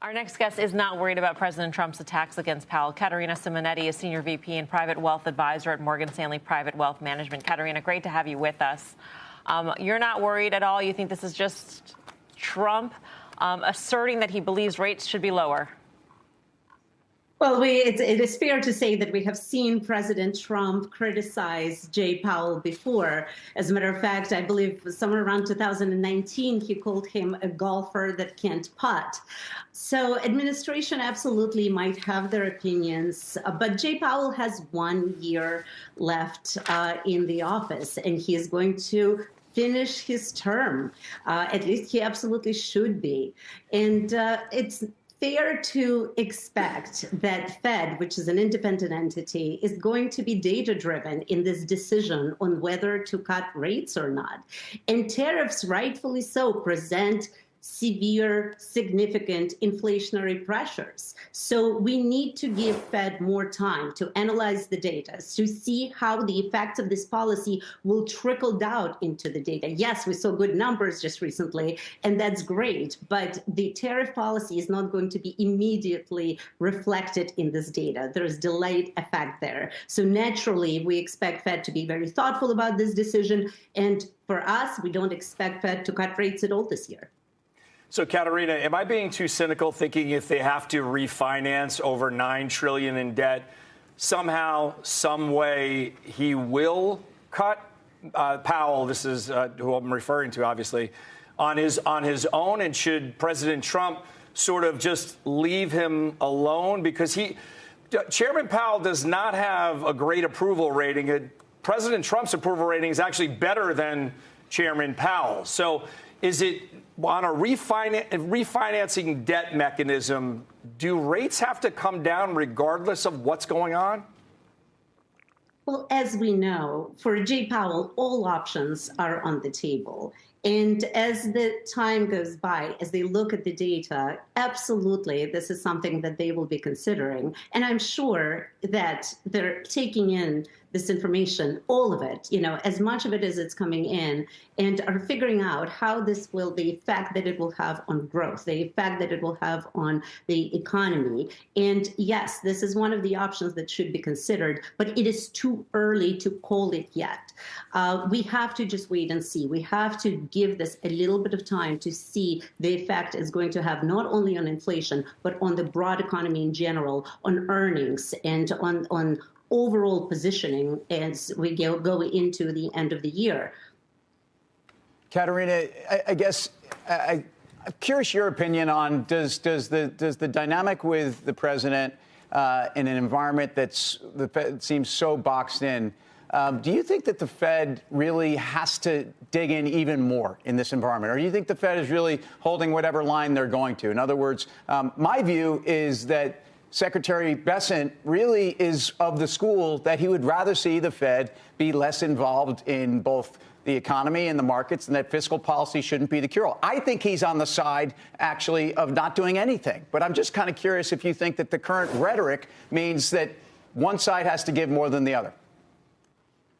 Our next guest is not worried about President Trump's attacks against Powell. Katerina Simonetti is Senior VP and Private Wealth Advisor at Morgan Stanley Private Wealth Management. Katerina, great to have you with us. You're not worried at all? You think this is just Trump asserting that he believes rates should be lower? Well, it is fair to say that we have seen President Trump criticize Jay Powell before. As a matter of fact, I believe somewhere around 2019, he called him a golfer that can't putt. So administration absolutely might have their opinions, but Jay Powell has 1 year left in the office, and he is going to finish his term. At least he absolutely should be. And it's fair to expect that Fed, which is an independent entity, is going to be data-driven in this decision on whether to cut rates or not. And tariffs, rightfully so, present severe, significant inflationary pressures. So we need to give Fed more time to analyze the data, to see how the effects of this policy will trickle down into the data. Yes, we saw good numbers just recently, and that's great, but the tariff policy is not going to be immediately reflected in this data. There's delayed effect there. So naturally, we expect Fed to be very thoughtful about this decision, and for us, we don't expect Fed to cut rates at all this year. So, Katerina, am I being too cynical thinking if they have to refinance over $9 trillion in debt, somehow, some way, he will cut Powell, this is who I'm referring to, obviously, on his own? And should President Trump sort of just leave him alone? Because Chairman Powell does not have a great approval rating. President Trump's approval rating is actually better than Chairman Powell. So is it on a refinancing debt mechanism, do rates have to come down regardless of what's going on? Well, as we know, for Jay Powell, all options are on the table. And as the time goes by, as they look at the data, absolutely, this is something that they will be considering. And I'm sure that they're taking in this information, all of it, as much of it as it's coming in, and are figuring out how this will, the effect that it will have on growth, the effect that it will have on the economy. And yes, this is one of the options that should be considered, but it is too early to call it yet. We have to just wait and see. We have to give this a little bit of time to see the effect it's going to have not only on inflation, but on the broad economy in general, on earnings, and on overall positioning as we go into the end of the year. Katerina, I guess I'm curious your opinion on does the dynamic with the president in an environment the Fed seems so boxed in. Do you think that the Fed really has to dig in even more in this environment? Or do you think the Fed is really holding whatever line they're going to? In other words, my view is that Secretary Bessent really is of the school that he would rather see the Fed be less involved in both the economy and the markets, and that fiscal policy shouldn't be the cure-all. I think he's on the side, actually, of not doing anything. But I'm just kind of curious if you think that the current rhetoric means that one side has to give more than the other.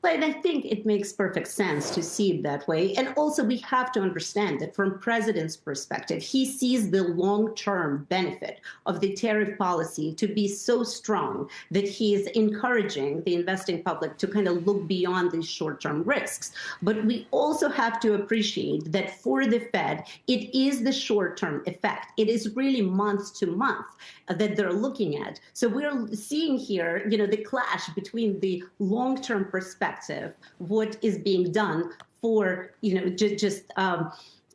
But I think it makes perfect sense to see it that way. And also, we have to understand that from president's perspective, he sees the long-term benefit of the tariff policy to be so strong that he is encouraging the investing public to kind of look beyond these short-term risks. But we also have to appreciate that for the Fed, it is the short-term effect. It is really month to month that they're looking at. So we're seeing here, the clash between the long-term perspective, what is being done for, just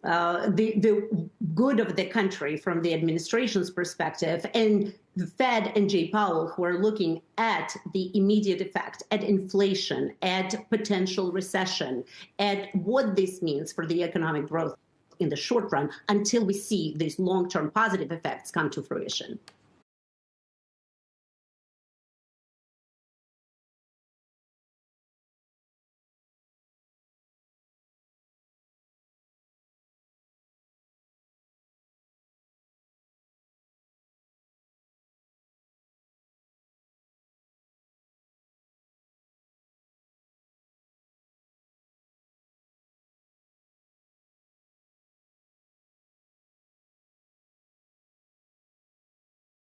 the good of the country from the administration's perspective, and the Fed and Jay Powell, who are looking at the immediate effect, at inflation, at potential recession, at what this means for the economic growth in the short run until we see these long-term positive effects come to fruition.